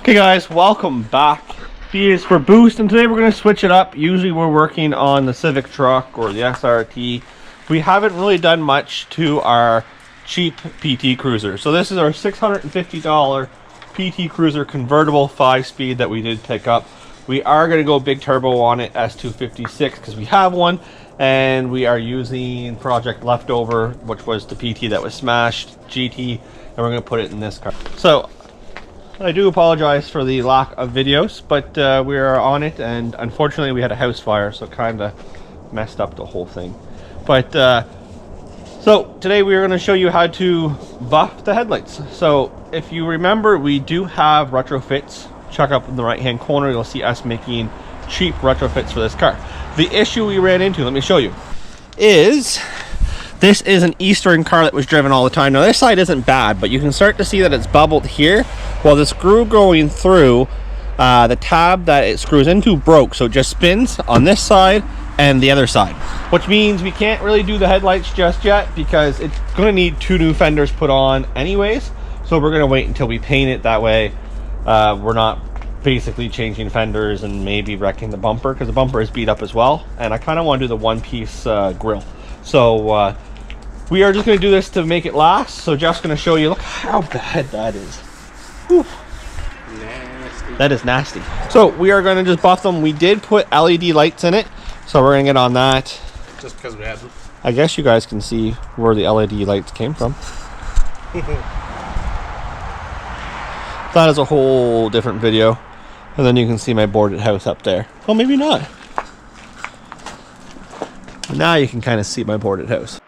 Okay guys, welcome back. B is for boost, and today we're going to switch it up. Usually we're working on the Civic truck or the SRT. We haven't really done much to our cheap PT Cruiser. So this is our $650 PT Cruiser convertible 5-speed that we did pick up. We are going to go big turbo on it, S256, because we have one, and we are using Project Leftover, which was the PT that was smashed, GT, and we're going to put it in this car. So I do apologize for the lack of videos, but we are on it, and unfortunately we had a house fire, so it kind of messed up the whole thing. But so today we are going to show you how to buff the headlights. So if you remember, we do have retrofits. Check up in the right hand corner, you'll see us making cheap retrofits for this car. The issue we ran into, let me show you, is this is an Eastern car that was driven all the time. Now this side isn't bad, but you can start to see that it's bubbled here. Well, the screw going through the tab that it screws into broke, so it just spins on this side and the other side, which means we can't really do the headlights just yet because it's going to need 2 new fenders put on anyways. So we're going to wait until we paint it. That way we're not basically changing fenders and maybe wrecking the bumper, because the bumper is beat up as well, and I kind of want to do the one-piece grill. So we are just going to do this to make it last. So Jeff's going to show you. Look how bad that is. Whew. Nasty. That is nasty. So we are going to just buff them. We did put LED lights in it, so we're going to get on that. Just because we had them. I guess you guys can see where the LED lights came from. That is a whole different video. And then you can see my boarded house up there. Well, maybe not. Now you can kind of see my boarded house.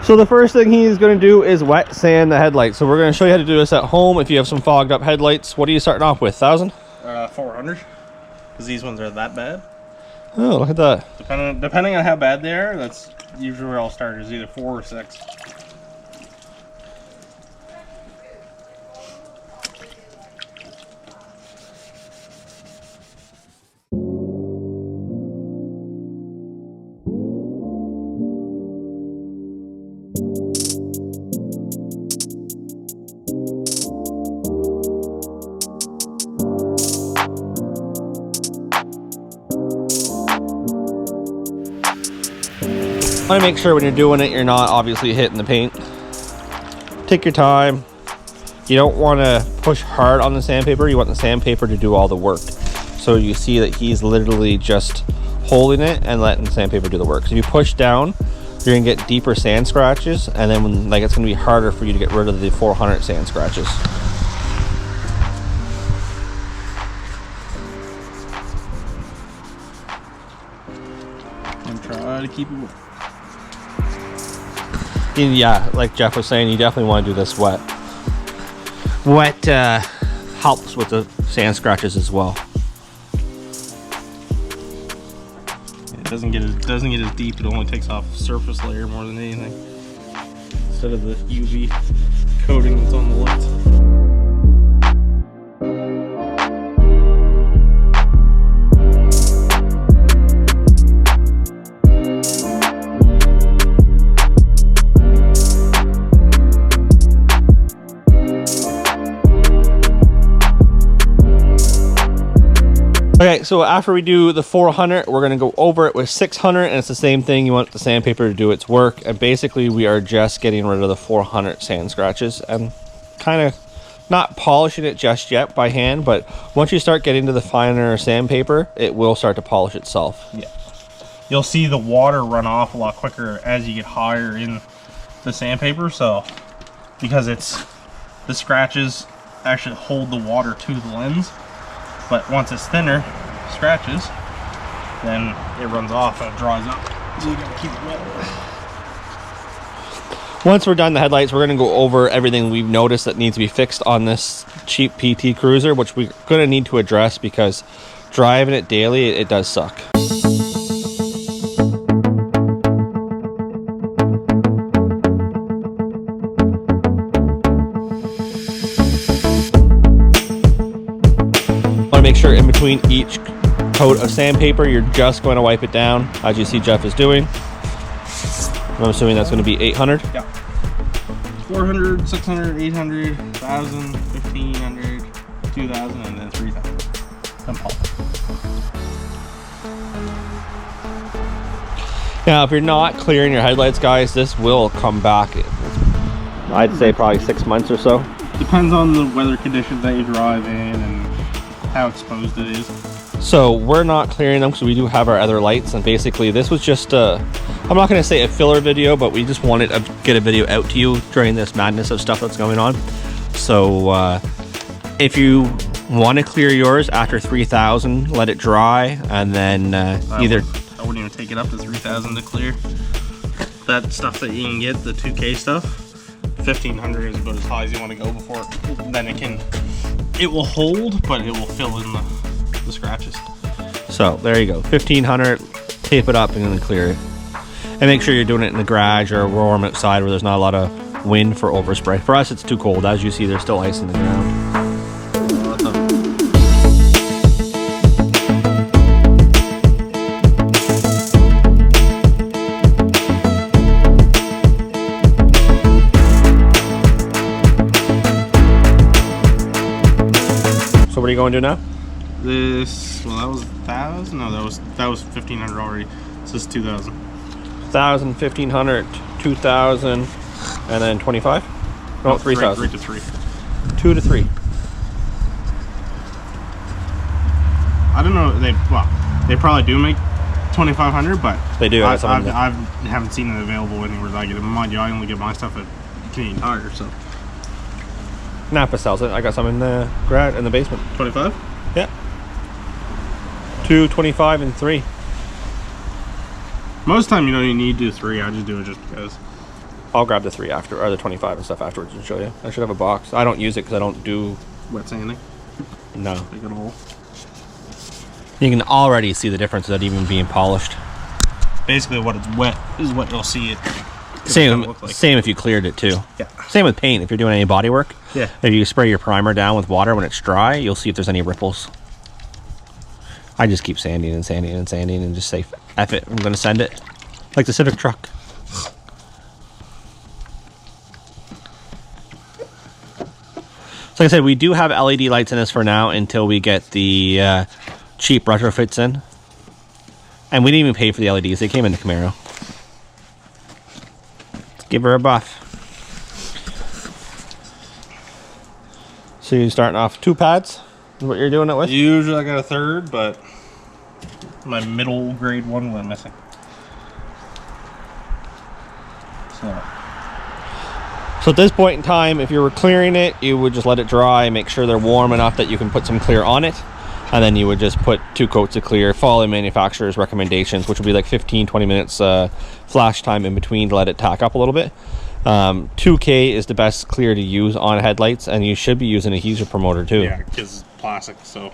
So the first thing he's going to do is wet sand the headlights. So we're going to show you how to do this at home. If you have some fogged up headlights, what are you starting off with? 1,000? 400. Because these ones are that bad. Oh, look at that. Depending on how bad they are, that's usually where I'll start, is either 4 or 6. Want to make sure when you're doing it, you're not obviously hitting the paint. Take your time. You don't want to push hard on the sandpaper. You want the sandpaper to do all the work. So you see that he's literally just holding it and letting the sandpaper do the work. So if you push down, you're gonna get deeper sand scratches, and then when, like, it's gonna be harder for you to get rid of the 400 sand scratches. And try to keep it wet. And yeah, like Jeff was saying, you definitely want to do this wet. Wet helps with the sand scratches as well. It doesn't get as deep. It only takes off surface layer more than anything, instead of the UV coating that's on the lights. Okay, so after we do the 400, we're going to go over it with 600, and it's the same thing. You want the sandpaper to do its work, and basically we are just getting rid of the 400 sand scratches and kind of not polishing it just yet by hand, but once you start getting to the finer sandpaper, it will start to polish itself. Yeah. You'll see the water run off a lot quicker as you get higher in the sandpaper, so because the scratches actually hold the water to the lens. But once it's thinner scratches, then it runs off and it dries up. So you gotta keep it wet. Once we're done the headlights, we're going to go over everything we've noticed that needs to be fixed on this cheap PT Cruiser, which we're going to need to address because driving it daily, it does suck. Make sure in between each coat of sandpaper, you're just going to wipe it down, as you see Jeff is doing. I'm assuming that's going to be 800. Yeah. 400, 600, 800, 1,000, 1,500, 2,000, and then 3,000. And pop. Now, if you're not clearing your headlights, guys, this will come back. I'd say probably 6 months or so. Depends on the weather conditions that you drive in and how exposed it is. So we're not clearing them because we do have our other lights, and basically this was just a, I'm not going to say a filler video, but we just wanted to get a video out to you during this madness of stuff that's going on. So if you want to clear yours after 3,000, let it dry, and then I wouldn't even take it up to 3,000 to clear. That stuff that you can get, the 2K stuff, 1,500 is about as high as you want to go before then it will hold, but it will fill in the scratches. So there you go, 1,500, tape it up and then clear it. And make sure you're doing it in the garage or warm outside where there's not a lot of wind for overspray. For us, it's too cold. As you see, there's still ice in the ground. So what are you going to do now? This, well, that was 1,000. No, that was 1,500 already. So this is 2,000. 1,000, 1,500, 2,000, and then 25. No, 3,000. 3 to 3. 2 to 3. I don't know. They probably do make 2,500, but they do. I haven't seen it available anywhere that I get it. Mind you, I only get my stuff at Canadian Tire, so. Napa sells it. I got some in the garage in the basement. 25? Yeah. 2, 25, and 3. Most time you don't even need to do 3. I just do it just because. I'll grab the 3 after, or the 25 and stuff afterwards and show you. I should have a box. I don't use it because I don't do wet sanding. No. Make it a hole. You can already see the difference without even being polished. Basically, what it's wet is what you'll see it. Same if you cleared it too. Yeah. Same with paint. If you're doing any body work. Yeah. If you spray your primer down with water when it's dry, you'll see if there's any ripples. I just keep sanding and sanding and sanding and just say, F it, I'm gonna send it. Like the Civic truck. So like I said, we do have LED lights in this for now until we get the cheap retrofits in. And we didn't even pay for the LEDs, they came in the Camaro. Let's give her a buff. So you're starting off 2 pads? Is what you're doing it with? Usually I got a 3rd, but my middle grade one went missing. So at this point in time, if you were clearing it, you would just let it dry, make sure they're warm enough that you can put some clear on it. And then you would just put 2 coats of clear, follow the manufacturer's recommendations, which would be like 15-20 minutes flash time in between to let it tack up a little bit. 2K is the best clear to use on headlights, and you should be using a adhesive promoter too. Yeah, because it's plastic, so.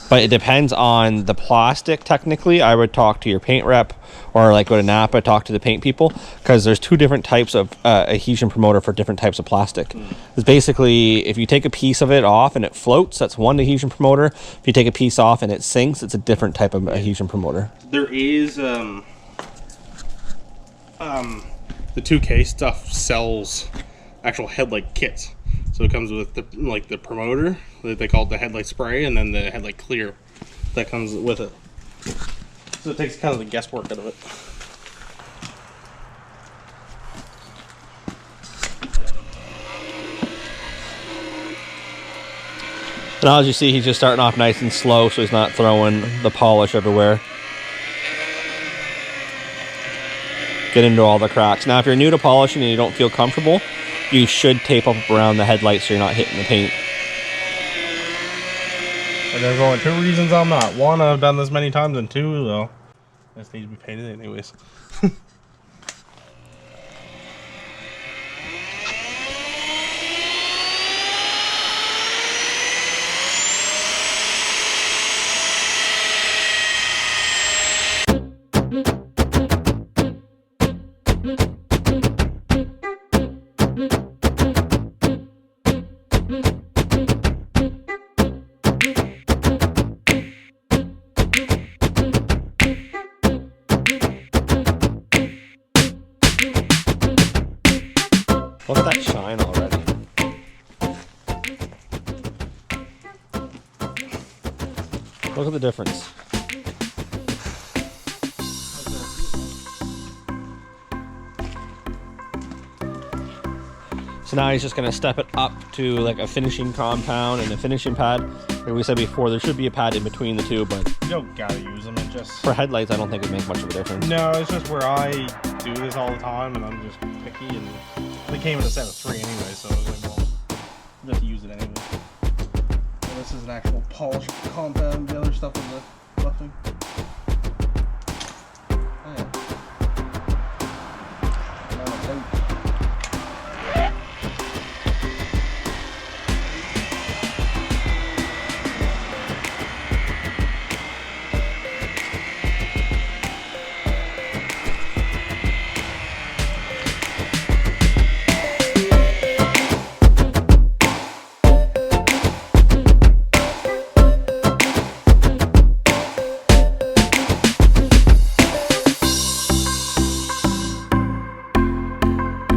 But it depends on the plastic. Technically, I would talk to your paint rep, or like go to Napa, talk to the paint people, because there's 2 different types of adhesion promoter for different types of plastic. It's basically, if you take a piece of it off and it floats, that's one adhesion promoter. If you take a piece off and it sinks, it's a different type of adhesion promoter. There is the 2K stuff sells actual headlight kits. So it comes with the promoter, they call it the headlight spray, and then the headlight clear that comes with it. So it takes kind of the guesswork out of it. Now, as you see, he's just starting off nice and slow, so he's not throwing the polish everywhere. Get into all the cracks. Now, if you're new to polishing and you don't feel comfortable, you should tape up around the headlights so you're not hitting the paint. And there's only 2 reasons I'm not. 1, I've done this many times, and 2, well, this needs to be painted anyways. Look at that shine already. Look at the difference. So now he's just going to step it up to like a finishing compound and a finishing pad. Like we said before, there should be a pad in between the two, but you don't gotta use them. It just for headlights, I don't think it makes much of a difference. No, it's just where I do this all the time, and I'm just picky. And they came in a set of 3 anyway, so I was like, well, I'll just use it anyway. So this is an actual polished compound. The other stuff is the bluffing. Oh, yeah.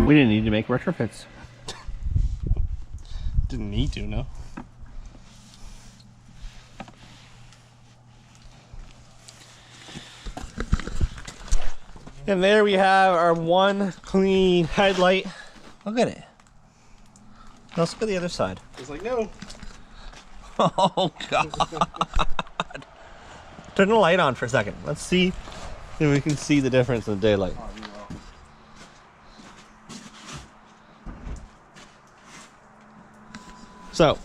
We didn't need to make retrofits. Didn't need to, no. And there we have our one clean headlight. Look at it. Let's look at the other side. It's like, no. Oh, God. Turn the light on for a second. Let's see if we can see the difference in the daylight. So,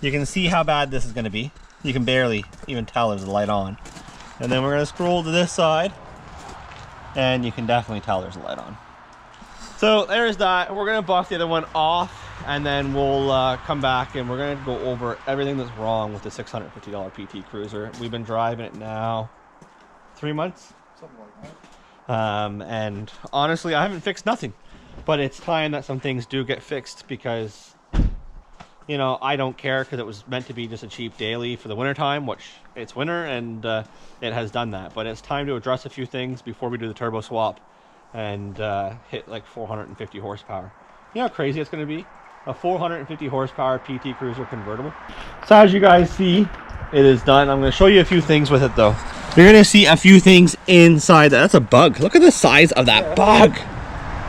you can see how bad this is going to be. You can barely even tell there's a light on. And then we're going to scroll to this side, and you can definitely tell there's a light on. So there's that. We're going to buff the other one off, and then we'll come back and we're going to go over everything that's wrong with the $650 PT Cruiser. We've been driving it now 3 months. Something like that. And honestly, I haven't fixed nothing. But it's time that some things do get fixed because, you know, I don't care because it was meant to be just a cheap daily for the winter time, which it's winter and it has done that. But it's time to address a few things before we do the turbo swap and hit like 450 horsepower. You know how crazy it's going to be? A 450 horsepower PT Cruiser convertible. So as you guys see, it is done. I'm going to show you a few things with it though. You're going to see a few things inside that. That's a bug. Look at the size of that bug.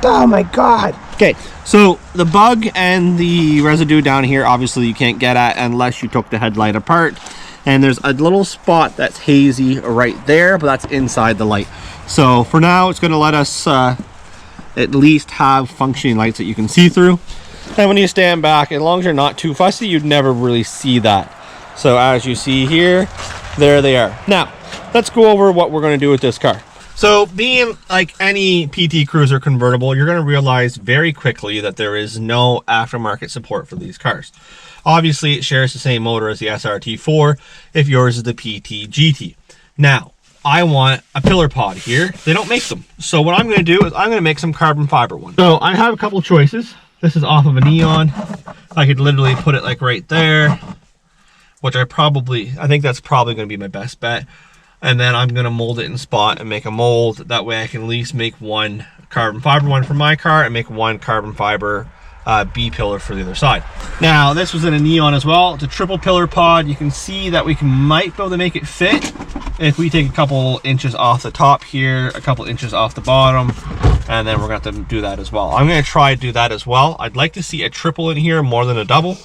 Oh my God. Okay, so the bug and the residue down here, obviously you can't get at unless you took the headlight apart. And there's a little spot that's hazy right there, but that's inside the light. So for now, it's going to let us at least have functioning lights that you can see through. And when you stand back, as long as you're not too fussy, you'd never really see that. So as you see here, there they are. Now, let's go over what we're going to do with this car. So being like any PT Cruiser convertible, you're going to realize very quickly that there is no aftermarket support for these cars. Obviously, it shares the same motor as the SRT4 if yours is the PT GT. Now, I want a pillar pod here. They don't make them. So what I'm going to do is I'm going to make some carbon fiber ones. So I have a couple choices. This is off of a Neon. I could literally put it like right there, which I think that's probably going to be my best bet. And then I'm going to mold it in spot and make a mold. That way I can at least make one carbon fiber one for my car and make one carbon fiber B pillar for the other side. Now, this was in a Neon as well. It's a triple pillar pod. You can see that we might be able to make it fit if we take a couple inches off the top here, a couple inches off the bottom, and then we're going to have to do that as well. I'm going to try to do that as well. I'd like to see a triple in here more than a double,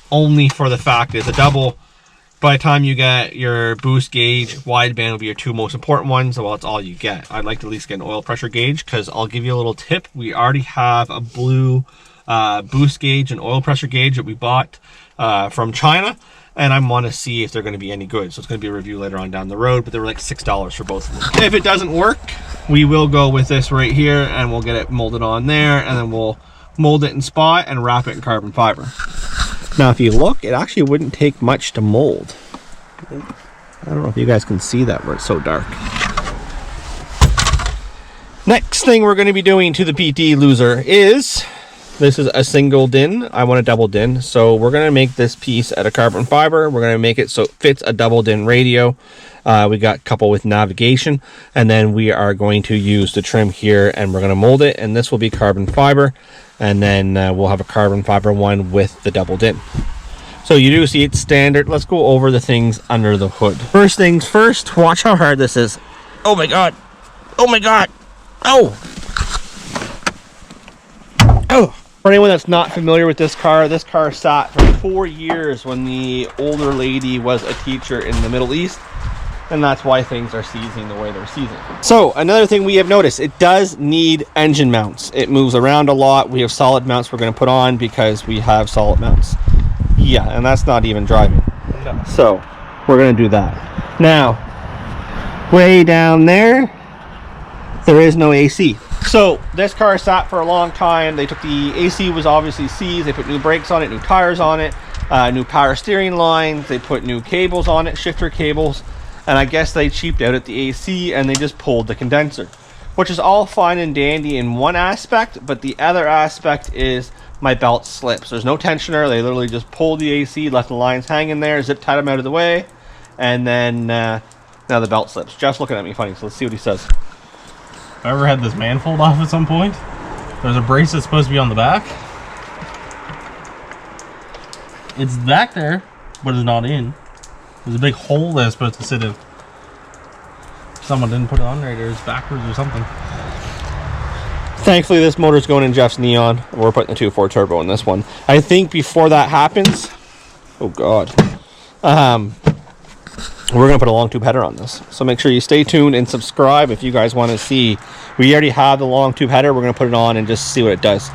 only for the fact is a double, by the time you get your boost gauge, wideband will be your two most important ones. Well, it's all you get. I'd like to at least get an oil pressure gauge because I'll give you a little tip. We already have a blue boost gauge and oil pressure gauge that we bought from China, and I want to see if they're going to be any good. So it's going to be a review later on down the road, but they were like $6 for both of them. If it doesn't work, we will go with this right here and we'll get it molded on there, and then we'll mold it in spot and wrap it in carbon fiber. Now, if you look, it actually wouldn't take much to mold. I don't know if you guys can see that where it's so dark. Next thing we're going to be doing to the PT Loser is, this is a single din. I want a double din. So we're going to make this piece out of carbon fiber. We're going to make it so it fits a double din radio. We got a couple with navigation, and then we are going to use the trim here and we're going to mold it, and this will be carbon fiber. And then we'll have a carbon fiber one with the double din. So you do see it's standard. Let's go over the things under the hood. First things first, watch how hard this is. Oh my god. Oh my god. Oh. Oh. For anyone that's not familiar with this car sat for 4 years when the older lady was a teacher in the Middle East. And that's why things are seizing the way they're seizing. So another thing we have noticed, it does need engine mounts. It moves around a lot. We have solid mounts we're going to put on because we have solid mounts. Yeah, and that's not even driving. No. So we're going to do that. Now, way down there is no AC. So this car sat for a long time. They took the AC was obviously seized. They put new brakes on it, new tires on it, new power steering lines. They put new cables on it, shifter cables. And I guess they cheaped out at the AC and they just pulled the condenser, which is all fine and dandy in one aspect, but the other aspect is my belt slips. There's no tensioner. They literally just pulled the AC, left the lines hanging there, zip tied them out of the way, and then now the belt slips. Jeff's looking at me funny, so let's see what he says. If I ever had this manifold off at some point, there's a brace that's supposed to be on the back. It's back there, but it's not in. There's a big hole that's supposed to sit in. Someone didn't put it on right, or it's backwards or something. Thankfully, this motor's going in Jeff's Neon. We're putting the 2.4 turbo in this one. I think before that happens, oh god, we're going to put a long tube header on this. So make sure you stay tuned and subscribe if you guys want to see. We already have the long tube header. We're going to put it on and just see what it does.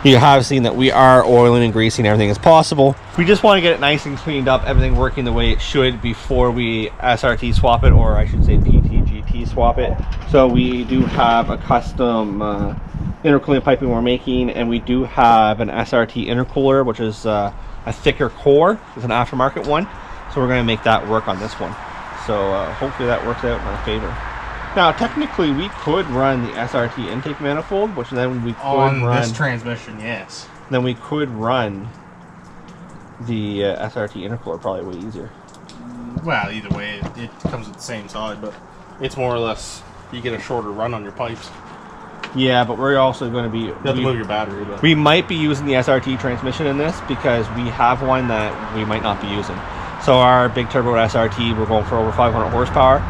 You have seen that we are oiling and greasing everything as possible. We just want to get it nice and cleaned up, everything working the way it should before we SRT swap it, or I should say PTGT swap it. So we do have a custom intercooling piping we're making, and we do have an SRT intercooler, which is a thicker core. It's an aftermarket one. So we're going to make that work on this one. So hopefully that works out in our favor. Now, technically, we could run the SRT intake manifold, which then we could on run this transmission, yes. Then we could run the SRT intercooler, probably way easier. Well, either way, it comes with the same side, but it's more or less you get a shorter run on your pipes. Yeah, but we're also going to be... You have to move your battery. But we might be using the SRT transmission in this because we have one that we might not be using. So our big turbo SRT, we're going for over 500 horsepower.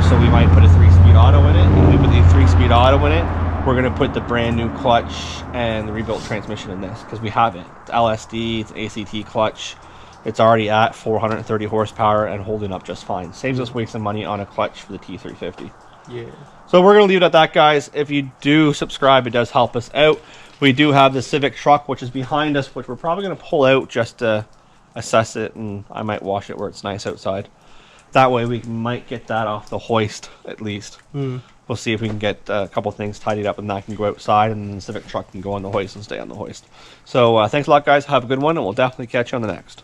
So we might put a 3-speed auto in it. If we put the 3-speed auto in it, we're going to put the brand new clutch and the rebuilt transmission in this because we have it. It's LSD, it's ACT clutch. It's already at 430 horsepower and holding up just fine. Saves us wasting money on a clutch for the T350. yeah. So we're going to leave it at that, guys. If you do subscribe, it does help us out. We do have the Civic truck, which is behind us, which we're probably going to pull out just to assess it, and I might wash it where it's nice outside. That way we might get that off the hoist at least. We'll see if we can get a couple things tidied up and that can go outside, and then the Civic truck can go on the hoist and stay on the hoist. So thanks a lot, guys. Have a good one, and we'll definitely catch you on the next.